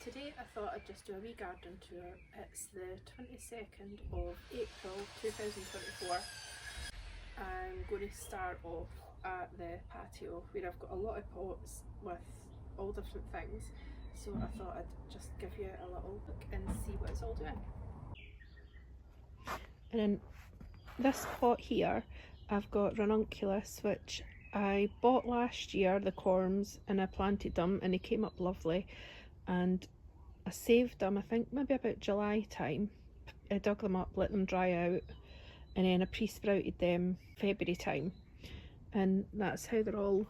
Today I thought I'd just do a wee garden tour. It's the 22nd of April 2024. I'm going to start off at the patio where I've got a lot of pots with all different things, so I thought I'd just give you a little look and see what it's all doing. And in this pot here I've got ranunculus, which I bought last year, the corms, and I planted them and they came up lovely, and I saved them I think maybe about July time. I dug them up, let them dry out, and then I pre-sprouted them February time, and that's how they're all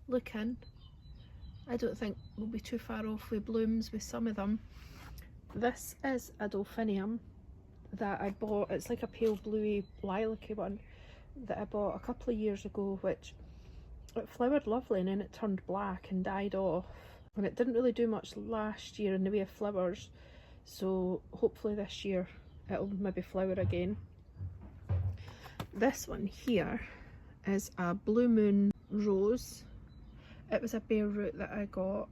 looking. I don't think we'll be too far off with blooms with some of them. This is a Delphinium that I bought. It's like a pale bluey lilac-y one that I bought a couple of years ago, which it flowered lovely and then it turned black and died off, and it didn't really do much last year in the way of flowers, so hopefully this year it'll maybe flower again. This one here is a Blue Moon rose. It was a bare root that I got,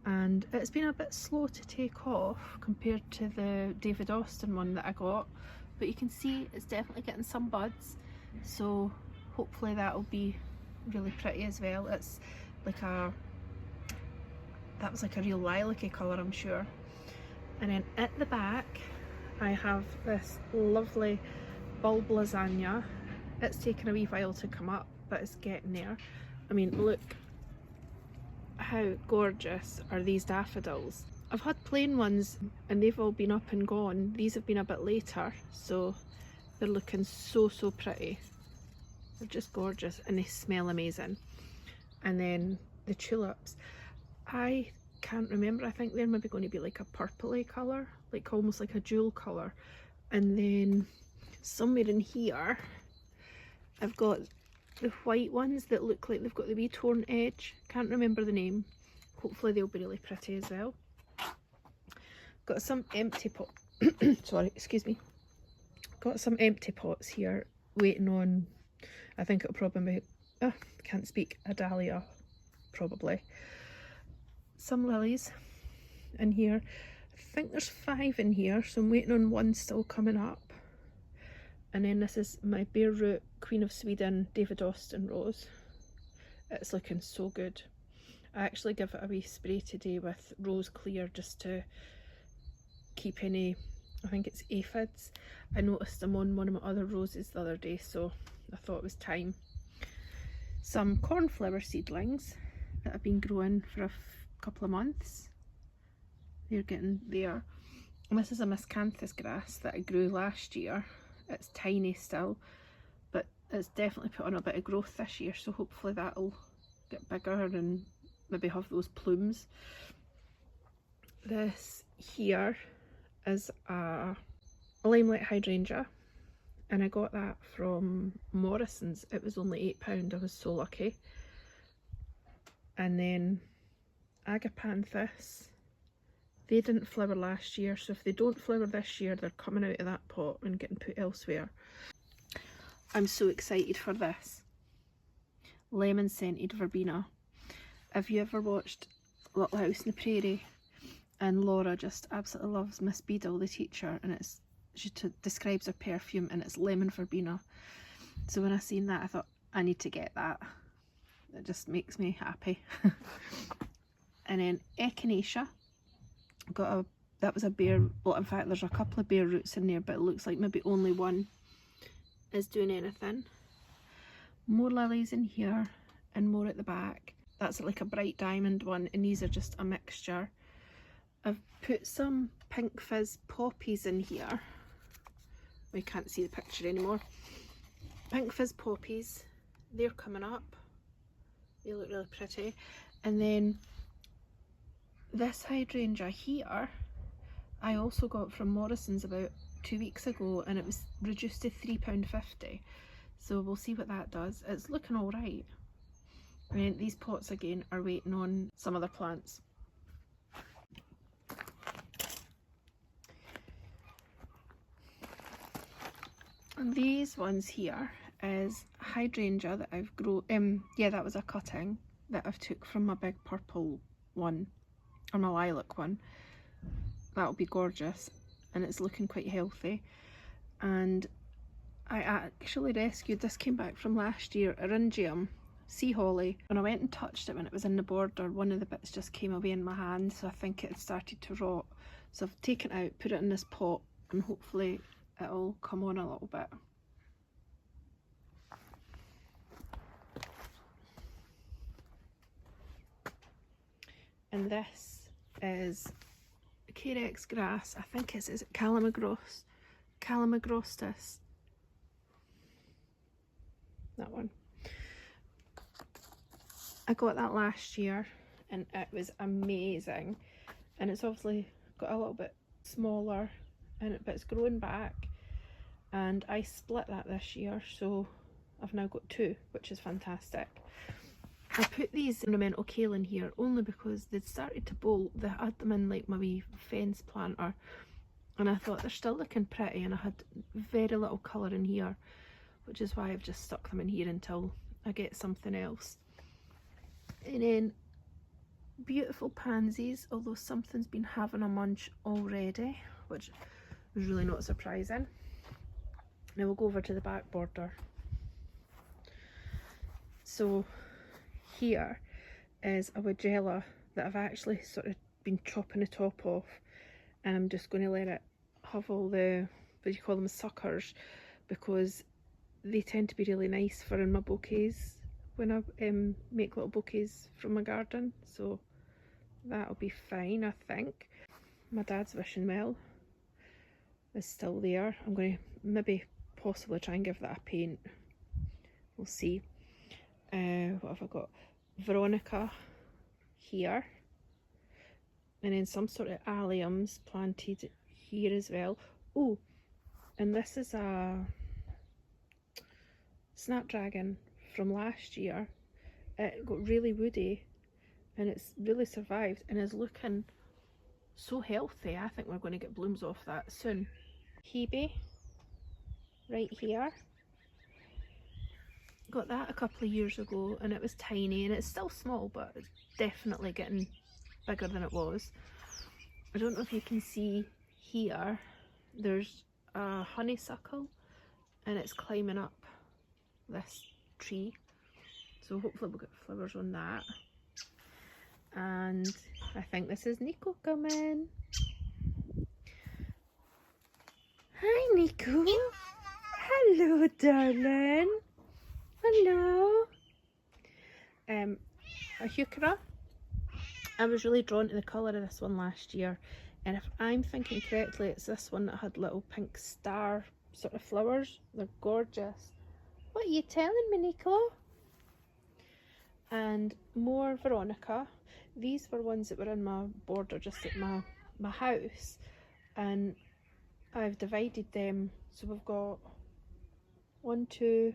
and it's been a bit slow to take off compared to the David Austin one that I got, but you can see it's definitely getting some buds, so hopefully that'll be really pretty as well. It's like that was like a real lilac-y colour, I'm sure. And then at the back I have this lovely bulb lasagna. It's taken a wee while to come up, but it's getting there. I mean, look how gorgeous are these daffodils. I've had plain ones and they've all been up and gone. These have been a bit later, so they're looking so pretty. They're just gorgeous and they smell amazing. And then the tulips, I can't remember, I think they're maybe going to be like a purpley colour, like almost like a jewel colour. And then somewhere in here I've got the white ones that look like they've got the wee torn edge. Can't remember the name. Hopefully they'll be really pretty as well. Got some empty pot sorry, excuse me. Got some empty pots here waiting on, I think it'll probably be, can't speak, a dahlia probably. Some lilies in here. I think there's 5 in here, so I'm waiting on one still coming up. And then this is my bare root Queen of Sweden David Austin rose. It's looking so good. I actually give it a wee spray today with rose clear just to keep any, I think it's aphids. I noticed them on one of my other roses the other day, so I thought it was time. Some cornflower seedlings that I've been growing for a couple of months. They're getting there. And this is a miscanthus grass that I grew last year. It's tiny still, but it's definitely put on a bit of growth this year, so hopefully that'll get bigger and maybe have those plumes. This here is a limelight hydrangea, and I got that from Morrison's. It was only £8, I was so lucky. And then agapanthus, they didn't flower last year, so if they don't flower this year they're coming out of that pot and getting put elsewhere. I'm so excited for this lemon scented verbena. Have you ever watched Little House on the Prairie? And Laura just absolutely loves Miss Beadle, the teacher, and she describes her perfume and it's lemon verbena. So when I seen that I thought I need to get that. It just makes me happy. And then echinacea, that was a bare, well in fact there's a couple of bare roots in there, but it looks like maybe only one is doing anything. More lilies in here and more at the back. That's like a bright diamond one, and these are just a mixture. I've put some pink fizz poppies in here. We can't see the picture anymore. Pink fizz poppies, they're coming up. They look really pretty. And then this hydrangea here I also got from Morrison's about 2 weeks ago, and it was reduced to £3.50, so we'll see what that does. It's looking alright. I mean, these pots again are waiting on some other plants. And these ones here is hydrangea that I've grown, yeah, that was a cutting that I've took from my big purple one. or my lilac one. That'll be gorgeous, and it's looking quite healthy. And I actually rescued, this came back from last year, Eryngium sea holly. When I went and touched it when it was in the border, one of the bits just came away in my hand, so I think it had started to rot. So I've taken it out, put it in this pot, and hopefully it'll come on a little bit. And this is Carex grass. I think is it Calamagrostis? That one. I got that last year and it was amazing. And it's obviously got a little bit smaller, but it's growing back. And I split that this year, so I've now got two, which is fantastic. I put these ornamental kale in here only because they'd started to bolt. I had them in like my wee fence planter, and I thought they're still looking pretty, and I had very little colour in here, which is why I've just stuck them in here until I get something else. And then beautiful pansies, although something's been having a munch already, which was really not surprising. Now we'll go over to the back border. So here is a Weigela that I've actually sort of been chopping the top off, and I'm just going to let it have all the, what do you call them, suckers, because they tend to be really nice for in my bouquets when I make little bouquets from my garden, so that'll be fine. I think my dad's wishing well is still there. I'm going to maybe possibly try and give that a paint, we'll see. What have I got? Veronica here, and then some sort of alliums planted here as well. Oh, and this is a snapdragon from last year. It got really woody and it's really survived and is looking so healthy. I think we're going to get blooms off that soon. Hebe right here, got that a couple of years ago and it was tiny, and it's still small but it's definitely getting bigger than it was. I don't know if you can see here, there's a honeysuckle and it's climbing up this tree, so hopefully we'll get flowers on that. And I think this is Nico coming. Hi Nico. Hello darling. Hello. A heuchera. I was really drawn to the colour of this one last year, and if I'm thinking correctly, it's this one that had little pink star sort of flowers. They're gorgeous. What are you telling me, Nico? And more Veronica. These were ones that were in my border just at my house, and I've divided them, so we've got 1, 2,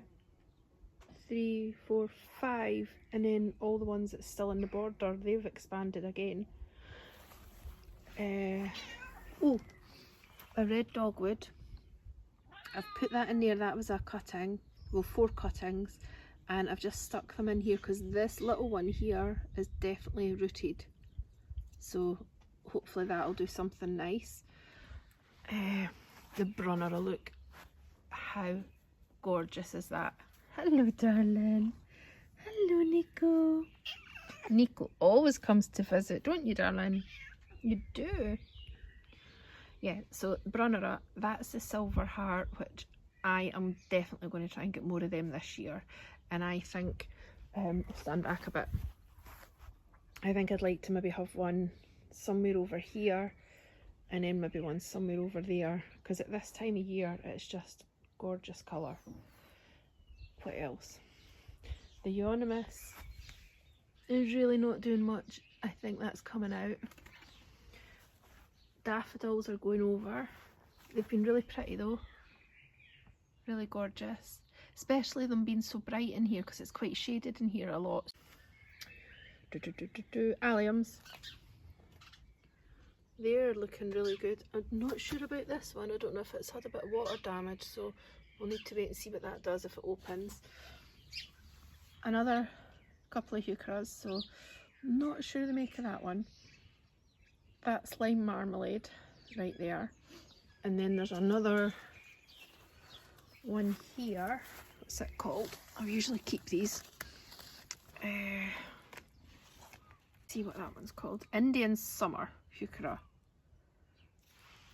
3, 4, 5, and then all the ones that's still in the border, they've expanded again. Oh, a red dogwood. I've put that in there. That was a cutting, well, 4 cuttings, and I've just stuck them in here because this little one here is definitely rooted, so hopefully that'll do something nice. The Brunnera, look how gorgeous is that. Hello darling. Hello Nico. Nico always comes to visit, don't you darling? You do. Yeah, so Brunnera, that's the silver heart, which I am definitely going to try and get more of them this year. And I think, I'll stand back a bit, I think I'd like to maybe have one somewhere over here and then maybe one somewhere over there, because at this time of year it's just gorgeous colour. What else? The Euonymus is really not doing much. I think that's coming out. Daffodils are going over. They've been really pretty though, really gorgeous, especially them being so bright in here because it's quite shaded in here a lot. Alliums, they're looking really good. I'm not sure about this one. I don't know if it's had a bit of water damage, so we'll need to wait and see what that does if it opens. Another couple of heucheras, so not sure the make of that one. That's lime marmalade right there. And then there's another one here. What's it called? I usually keep these. See what that one's called. Indian Summer Heuchera.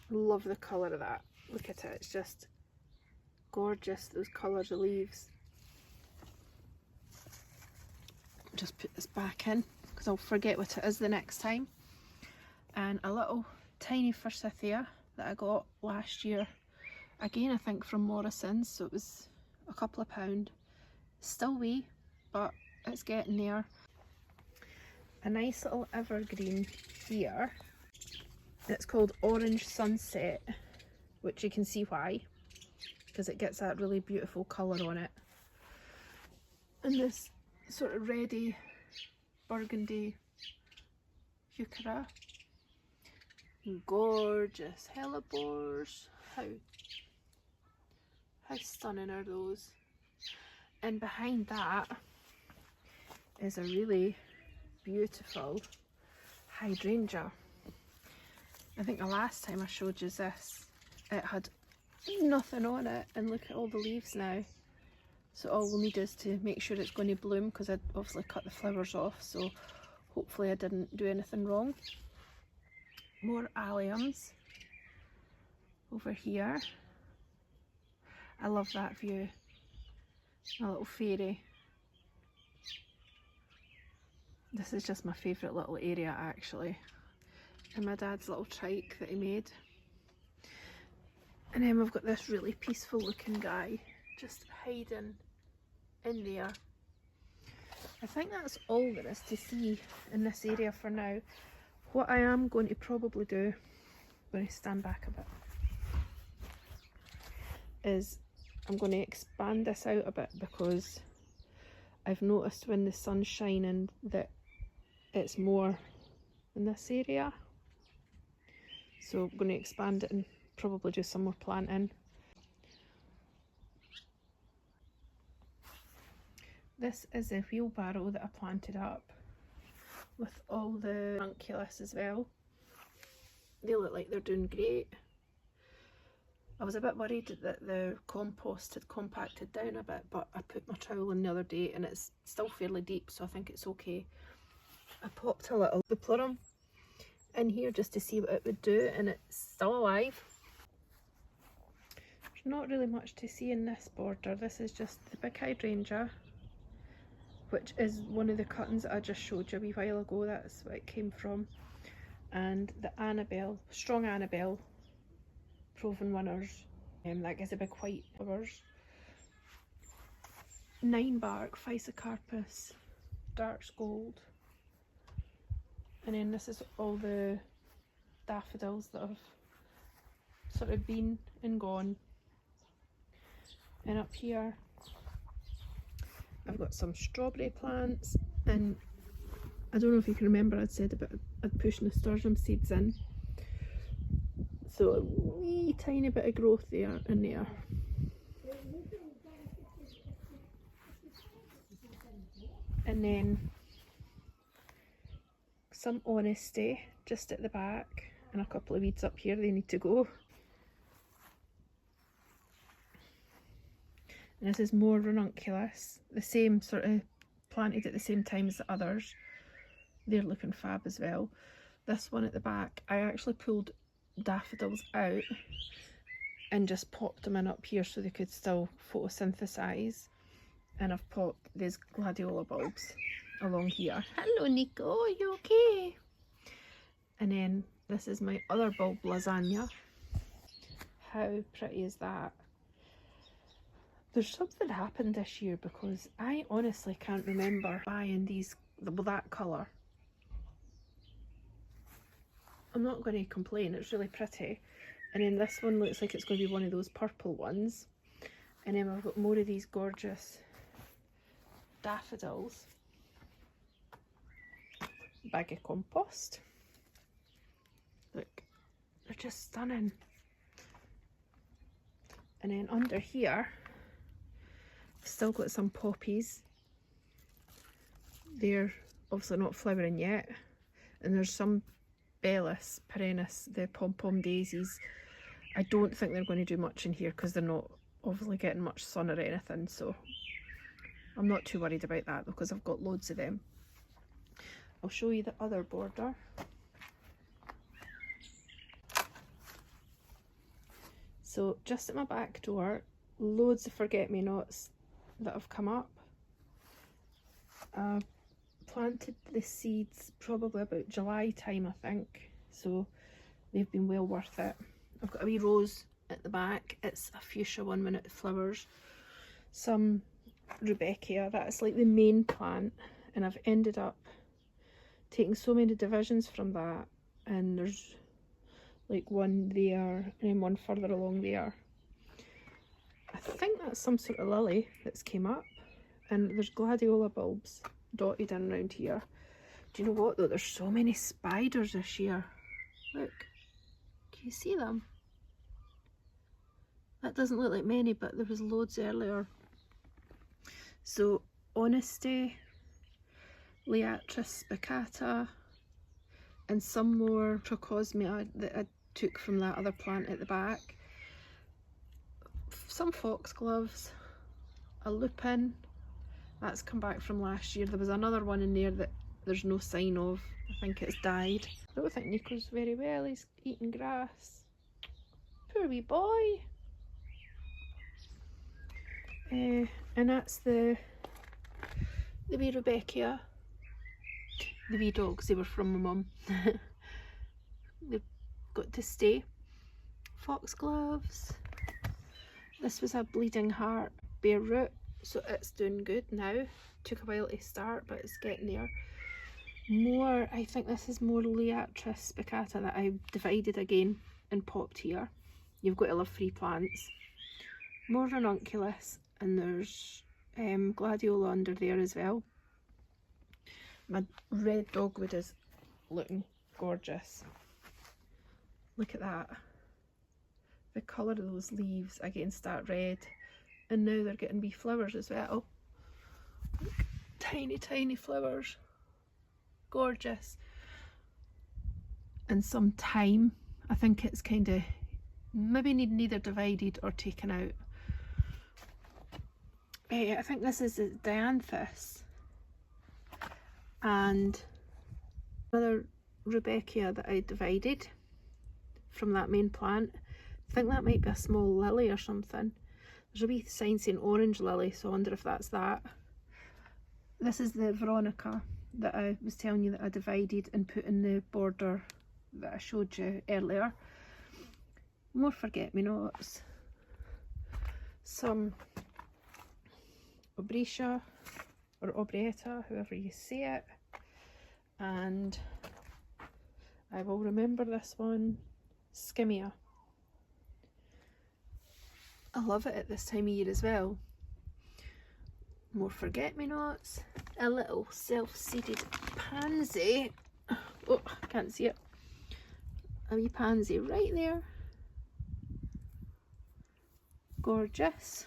Love the colour of that. Look at it, it's just gorgeous, those colours of leaves. Just put this back in because I'll forget what it is the next time. And a little tiny forsythia that I got last year. Again, I think from Morrison's, so it was a couple of pound. Still wee, but it's getting there. A nice little evergreen here. It's called Orange Sunset, which you can see why, because it gets that really beautiful colour on it. And this sort of reddy burgundy heuchera. Gorgeous hellebores. How stunning are those? And behind that is a really beautiful hydrangea. I think the last time I showed you this, it had nothing on it, and look at all the leaves now. So all we'll need is to make sure it's going to bloom, because I'd obviously cut the flowers off, so hopefully I didn't do anything wrong. More alliums over here. I love that view. A little fairy. This is just my favourite little area actually. And my dad's little trike that he made. And then we've got this really peaceful looking guy just hiding in there. I think that's all there is to see in this area for now. What I am going to probably do, I'm going to stand back a bit, is I'm going to expand this out a bit, because I've noticed when the sun's shining that it's more in this area. So I'm going to expand it and probably do some more planting. This is a wheelbarrow that I planted up with all the ranunculus as well. They look like they're doing great. I was a bit worried that the compost had compacted down a bit, but I put my trowel in the other day and it's still fairly deep, so I think it's okay. I popped a little Buplorum in here just to see what it would do, and it's still alive. There's not really much to see in this border. This is just the big hydrangea, which is one of the cuttings that I just showed you a wee while ago. That's where it came from. And the Annabelle, Strong Annabelle, Proven Winners. That gives a big white flowers. 9 bark, Physocarpus, Dark's Gold. And then this is all the daffodils that have sort of been and gone. And up here I've got some strawberry plants, and I don't know if you can remember I'd said about I'd pushed nasturtium seeds in. So a wee tiny bit of growth there in there. And then some honesty just at the back, and a couple of weeds up here, they need to go. And this is more ranunculus, the same sort of planted at the same time as the others. They're looking fab as well. This one at the back, I actually pulled daffodils out and just popped them in up here so they could still photosynthesize. And I've popped these gladiola bulbs along here. Hello Nico, are you okay? And then this is my other bulb, lasagna. How pretty is that? There's something happened this year, because I honestly can't remember buying these, that colour. I'm not going to complain, it's really pretty. And then this one looks like it's going to be one of those purple ones. And then I've got more of these gorgeous daffodils. Bag of compost. Look, they're just stunning. And then under here, I've still got some poppies. They're obviously not flowering yet. And there's some Bellis perennis, the pom-pom daisies, I don't think they're going to do much in here because they're not obviously getting much sun or anything, so I'm not too worried about that because I've got loads of them. I'll show you the other border. So just at my back door, loads of forget-me-nots that have come up. I planted the seeds probably about July time, I think, so they've been well worth it. I've got a wee rose at the back, it's a fuchsia 1 minute flowers, some rudbeckia, that's like the main plant, and I've ended up taking so many divisions from that, and there's like one there and one further along there. I think that's some sort of lily that's came up, and there's gladiola bulbs dotted in around here. Do you know what though, there's so many spiders this year. Look, can you see them? That doesn't look like many, but there was loads earlier. So Honesty, Liatris spicata, and some more Trichosmia that I took from that other plant at the back. Some foxgloves, a lupin, that's come back from last year. There was another one in there that there's no sign of. I think it's died. I don't think Nico's very well, he's eating grass. Poor wee boy. And that's the wee Rudbeckia. The wee dogs, they were from my mum. They've got to stay. Foxgloves. This was a bleeding heart bare root, so it's doing good now. Took a while to start, but it's getting there. More, I think this is more Liatris spicata that I divided again and popped here. You've got to love free plants. More ranunculus, and there's gladiola under there as well. My red dogwood is looking gorgeous. Look at that. The colour of those leaves against that red, and now they're getting wee flowers as well. Look, tiny tiny flowers, gorgeous. And some thyme, I think it's kind of maybe neither divided or taken out. I think this is the dianthus, and another Rudbeckia that I divided from that main plant. I think that might be a small lily or something. There's a wee sign saying orange lily, so I wonder if that's that. This is the Veronica that I was telling you that I divided and put in the border that I showed you earlier. More forget-me-nots. Some Aubrietia or Aubrietta, however you say it. And I will remember this one, Skimmia. I love it at this time of year as well. More forget-me-nots. A little self-seeded pansy. Oh, I can't see it. A wee pansy right there. Gorgeous.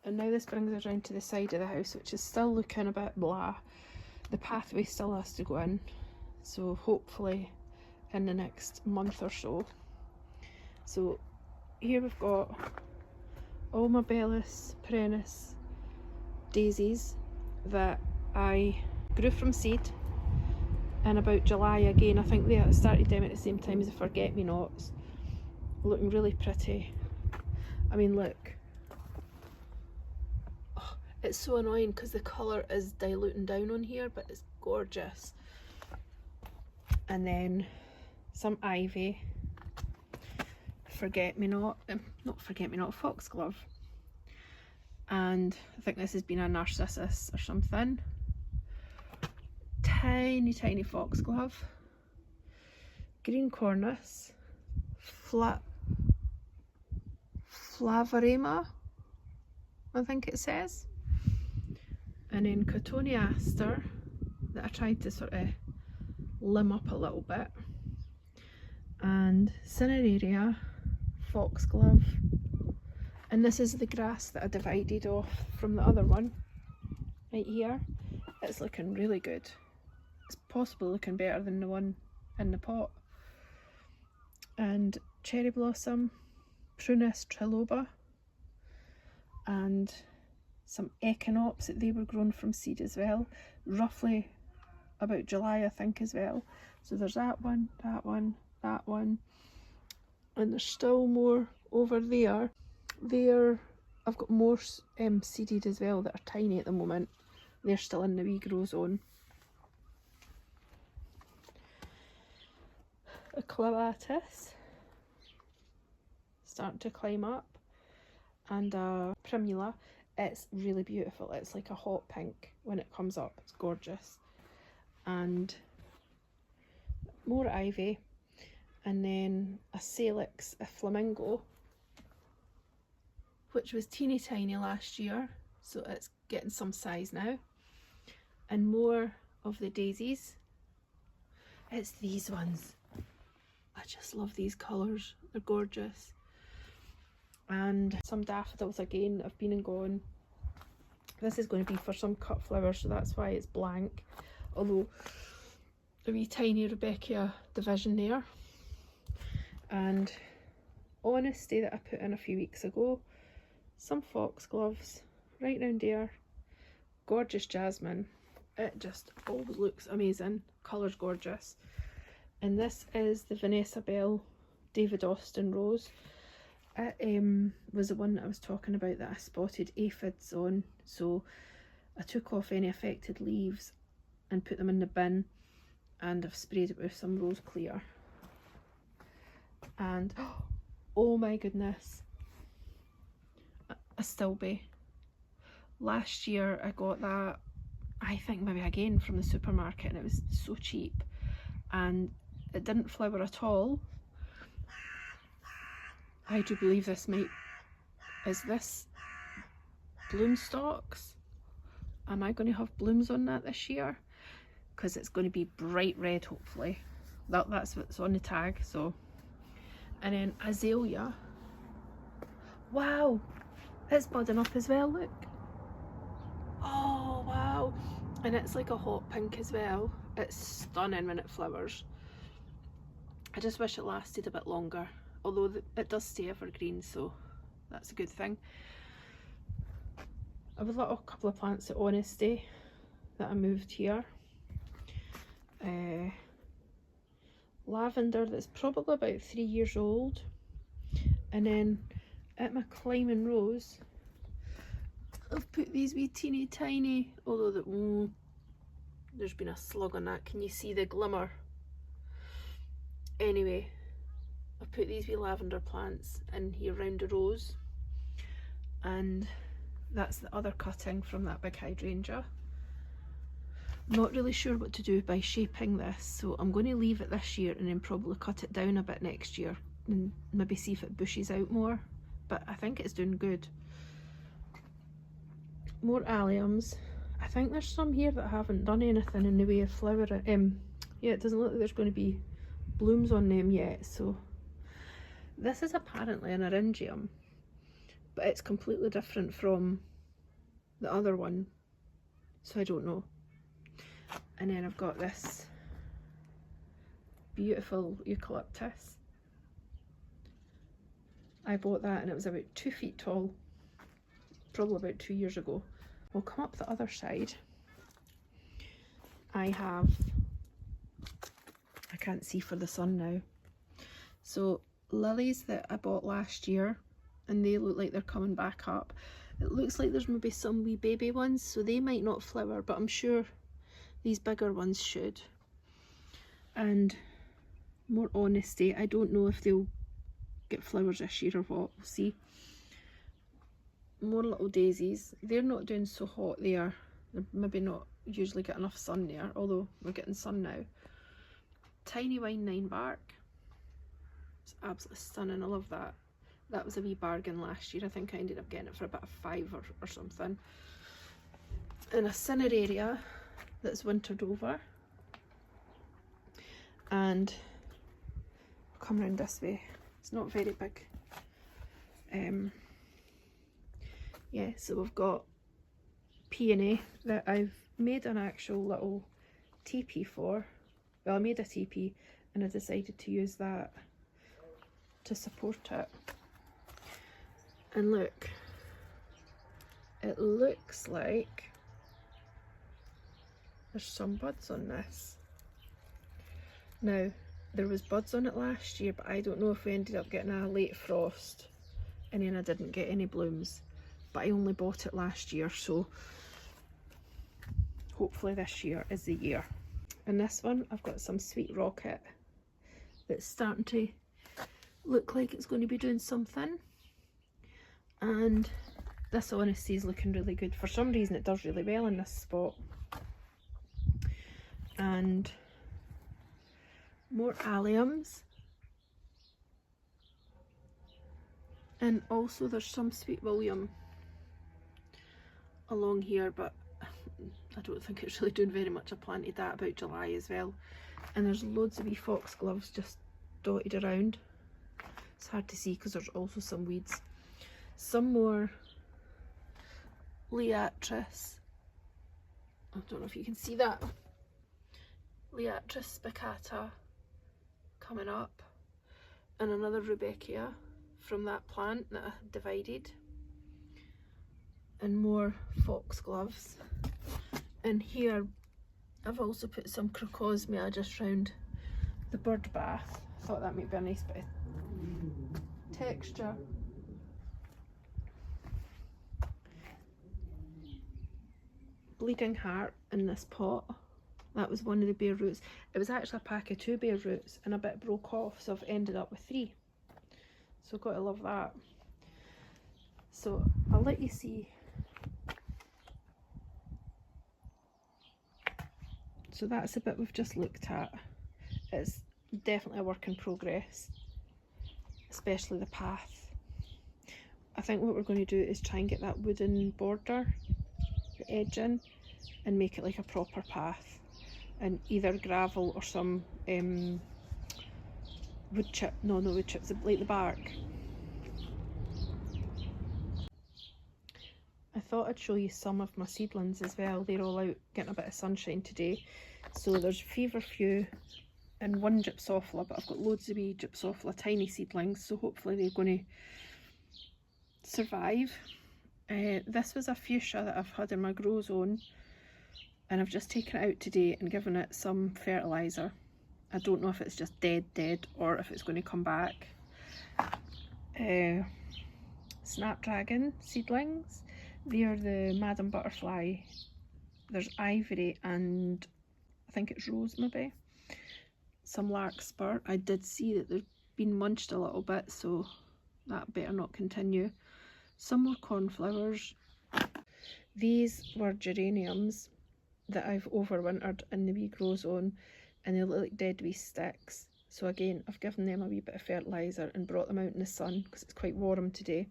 And now this brings us around to the side of the house, which is still looking a bit blah. The pathway still has to go in, so hopefully in the next month or so. So here we've got all my Bellis perennis daisies that I grew from seed in about July again. I think they started them at the same time as the forget-me-nots. Looking really pretty. I mean, look. Oh, it's so annoying because the colour is diluting down on here, but it's gorgeous. And then some ivy. Forget-me-not, not forget-me-not, foxglove. And I think this has been a narcissus or something. Tiny tiny foxglove. Green cornus. Flavorema, I think it says. And then cotoneaster that I tried to sort of limb up a little bit. And cineraria, foxglove, and this is the grass that I divided off from the other one right here. It's looking really good. It's possibly looking better than the one in the pot. And cherry blossom, Prunus triloba, and some echinops that they were grown from seed as well, roughly about July I think as well. So there's that one, that one, that one, and there's still more over there. There I've got more seeded as well that are tiny at the moment. They're still in the wee grow zone. A clematis starting to climb up, and a primula. It's really beautiful. It's like a hot pink when it comes up. It's gorgeous. And more ivy, and then a salix, a flamingo, which was teeny tiny last year, so it's getting some size now. And more of the daisies. It's these ones. I just love these colours. They're gorgeous. And some daffodils again that have been and gone. This is going to be for some cut flowers, so that's why it's blank. Although a wee tiny Rebecca division there. And Honesty that I put in a few weeks ago. Some foxgloves right round there. Gorgeous jasmine. It just always looks amazing. Colour's gorgeous. And this is the Vanessa Bell David Austin rose. It was the one that I was talking about that I spotted aphids on, so I took off any affected leaves and put them in the bin, and I've sprayed it with some rose clear. And oh my goodness, a Stilby. Last year I got that, I think maybe again from the supermarket, and it was so cheap, and it didn't flower at all. I do believe this might, is this bloom stalks? Am I going to have blooms on that this year? Because it's going to be bright red hopefully. That's what's on the tag. So, and then azalea. Wow, it's budding up as well, look. Oh wow, and it's like a hot pink as well. It's stunning when it flowers. I just wish it lasted a bit longer, although it does stay evergreen, so that's a good thing. I have a little couple of plants at Honesty that I moved here. Lavender that's probably about 3 years old. And then at my climbing rose, I've put these wee teeny tiny, although there's been a slug on that. Can you see the glimmer? Anyway, I've put these wee lavender plants in here round the rose, and that's the other cutting from that big hydrangea. Not really sure what to do by shaping this, so I'm going to leave it this year and then probably cut it down a bit next year and maybe see if it bushes out more, but I think it's doing good. More alliums. I think there's some here that haven't done anything in the way of flowering. Yeah, it doesn't look like there's going to be blooms on them yet. So this is apparently an eryngium, but it's completely different from the other one, so I don't know. And then I've got this beautiful eucalyptus. I bought that and it was about 2 feet tall, probably about 2 years ago. We'll come up the other side. I can't see for the sun now. So lilies that I bought last year, and they look like they're coming back up. It looks like there's maybe some wee baby ones, so they might not flower, but I'm sure these bigger ones should. And more Honesty. I don't know if they'll get flowers this year or what, we'll see. More little daisies. They're not doing so hot there. They're maybe not usually get enough sun there, although we're getting sun now. Tiny Wine 9 bark. It's absolutely stunning. I love that. That was a wee bargain last year. I think I ended up getting it for about $5 or something. And a Cineraria that's wintered over. And I'll come round this way. It's not very big. Yeah, so we've got peony that I've made an actual little teepee for. Well, I made a teepee and I decided to use that to support it. And look, it looks like there's some buds on this. Now, there was buds on it last year, but I don't know if we ended up getting a late frost and then I didn't get any blooms. But I only bought it last year, so hopefully this year is the year. And this one, I've got some Sweet Rocket that's starting to look like it's going to be doing something. And this Honesty is looking really good. For some reason it does really well in this spot. And more alliums. And also there's some Sweet William along here, but I don't think it's really doing very much. I planted that about July as well. And there's loads of wee foxgloves just dotted around. It's hard to see because there's also some weeds. Some more Liatris. I don't know if you can see that. Liatris spicata coming up. And another Rudbeckia from that plant that I divided. And more foxgloves. And here I've also put some Crocosmia just round the bird bath. I thought that might be a nice bit of texture. Bleeding Heart in this pot. That was one of the bare roots. It was actually a pack of 2 bare roots and a bit broke off, so I've ended up with 3. So gotta love that. So I'll let you see. So that's the bit we've just looked at. It's definitely a work in progress, especially the path. I think what we're going to do is try and get that wooden border, the edge in, and make it like a proper path. And either gravel or some wood chip, no wood chips, like the bark. I thought I'd show you some of my seedlings as well. They're all out getting a bit of sunshine today. So there's Feverfew and one Gypsophila, but I've got loads of wee Gypsophila tiny seedlings, so hopefully they're going to survive. This was a fuchsia that I've had in my grow zone, and I've just taken it out today and given it some fertiliser. I don't know if it's just dead or if it's going to come back. Snapdragon seedlings, they're the Madam Butterfly. There's Ivory and I think it's Rose maybe. Some Larkspur. I did see that they've been munched a little bit, so that better not continue. Some more cornflowers. These were geraniums that I've overwintered in the wee grow zone, and they look like dead wee sticks. So again, I've given them a wee bit of fertiliser and brought them out in the sun because it's quite warm today.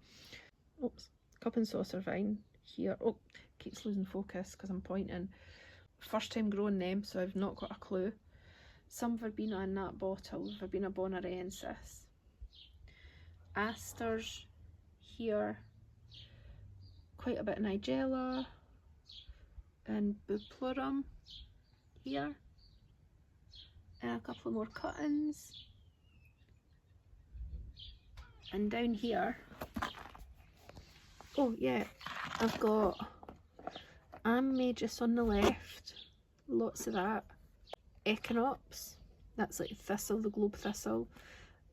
Oops, cup and saucer vine here. Oh, keeps losing focus because I'm pointing. First time growing them, so I've not got a clue. Some verbena in that bottle, Verbena bonarensis. Asters here. Quite a bit of Nigella. And Bupleurum here. And a couple of more cuttings. And down here, oh yeah, I've got Amagus on the left, lots of that. Echinops, that's like thistle, the globe thistle.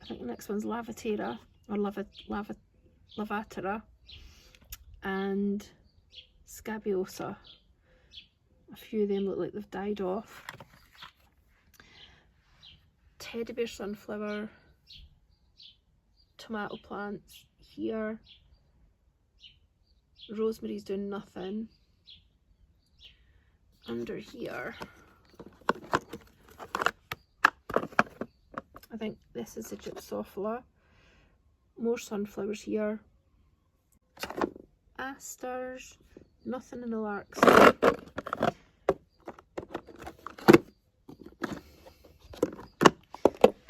I think the next one's Lavatera, or Lavatera, and Scabiosa. A few of them look like they've died off. Teddy bear sunflower, tomato plants here. Rosemary's doing nothing. Under here, I think this is a Gypsophila. More sunflowers here. Asters, nothing in the larkspur.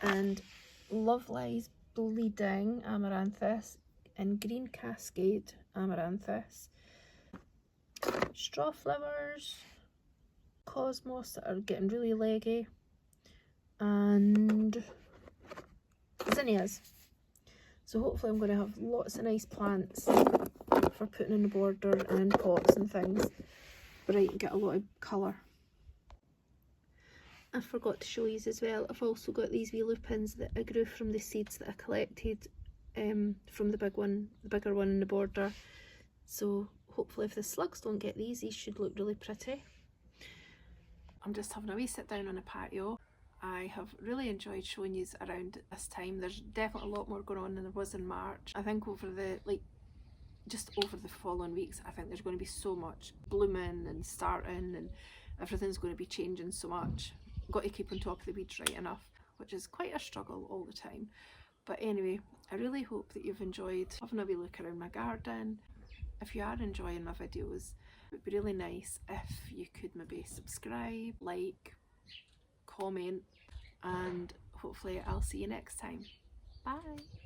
And Lovely's Bleeding Amaranthus and Green Cascade Amaranthus. Straw flowers, Cosmos that are getting really leggy. and zinnias. So hopefully I'm going to have lots of nice plants for putting in the border and in pots and things. Bright and get a lot of colour. I forgot to show you as well, I've also got these wee lupins that I grew from the seeds that I collected from the bigger one in the border. So hopefully if the slugs don't get these should look really pretty. I'm just having a wee sit down on a patio. I have really enjoyed showing you around this time. There's definitely a lot more going on than there was in March. I think over the just over the following weeks, I think there's going to be so much blooming and starting, and everything's going to be changing so much. Got to keep on top of the weeds right enough, which is quite a struggle all the time. But anyway, I really hope that you've enjoyed having a wee look around my garden. If you are enjoying my videos, it would be really nice if you could maybe subscribe, like, comment, and hopefully I'll see you next time. Bye!